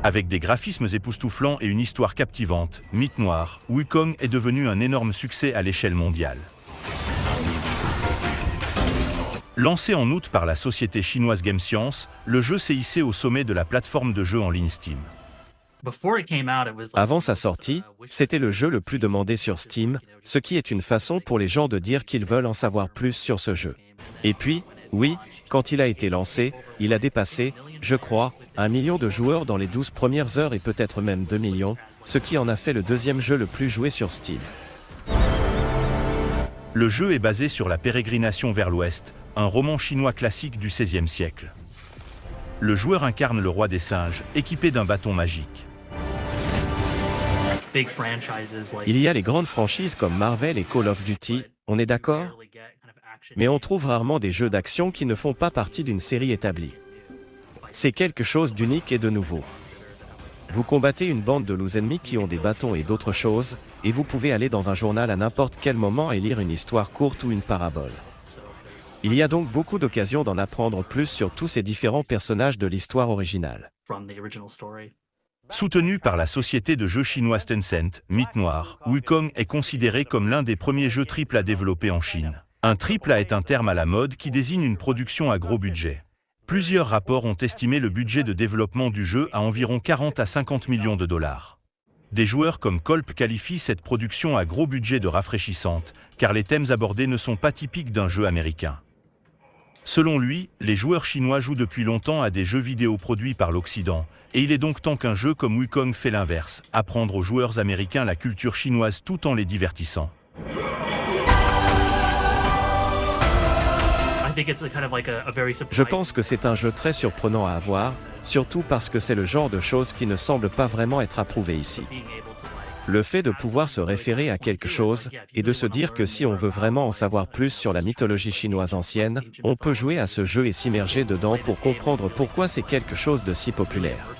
Avec des graphismes époustouflants et une histoire captivante, Mythe Noir, Wukong est devenu un énorme succès à l'échelle mondiale. Lancé en août par la société chinoise Game Science, le jeu s'est hissé au sommet de la plateforme de jeux en ligne Steam. Avant sa sortie, c'était le jeu le plus demandé sur Steam, ce qui est une façon pour les gens de dire qu'ils veulent en savoir plus sur ce jeu. Et puis, oui, quand il a été lancé, il a dépassé, je crois, 1 million de joueurs dans les 12 premières heures et peut-être même 2 millions, ce qui en a fait le deuxième jeu le plus joué sur Steam. Le jeu est basé sur la pérégrination vers l'Ouest, un roman chinois classique du XVIe siècle. Le joueur incarne le roi des singes, équipé d'un bâton magique. Il y a les grandes franchises comme Marvel et Call of Duty, on est d'accord? Mais on trouve rarement des jeux d'action qui ne font pas partie d'une série établie. C'est quelque chose d'unique et de nouveau. Vous combattez une bande de loups ennemis qui ont des bâtons et d'autres choses, et vous pouvez aller dans un journal à n'importe quel moment et lire une histoire courte ou une parabole. Il y a donc beaucoup d'occasions d'en apprendre plus sur tous ces différents personnages de l'histoire originale. Soutenu par la société de jeux chinoise Tencent, Mythe Noir, Wukong est considéré comme l'un des premiers jeux AAA développés en Chine. Un AAA est un terme à la mode qui désigne une production à gros budget. Plusieurs rapports ont estimé le budget de développement du jeu à environ 40 à 50 millions de dollars. Des joueurs comme Kolp qualifient cette production à gros budget de rafraîchissante, car les thèmes abordés ne sont pas typiques d'un jeu américain. Selon lui, les joueurs chinois jouent depuis longtemps à des jeux vidéo produits par l'Occident, et il est donc temps qu'un jeu comme Wukong fait l'inverse, apprendre aux joueurs américains la culture chinoise tout en les divertissant. Je pense que c'est un jeu très surprenant à avoir, surtout parce que c'est le genre de choses qui ne semble pas vraiment être approuvé ici. Le fait de pouvoir se référer à quelque chose, et de se dire que si on veut vraiment en savoir plus sur la mythologie chinoise ancienne, on peut jouer à ce jeu et s'immerger dedans pour comprendre pourquoi c'est quelque chose de si populaire.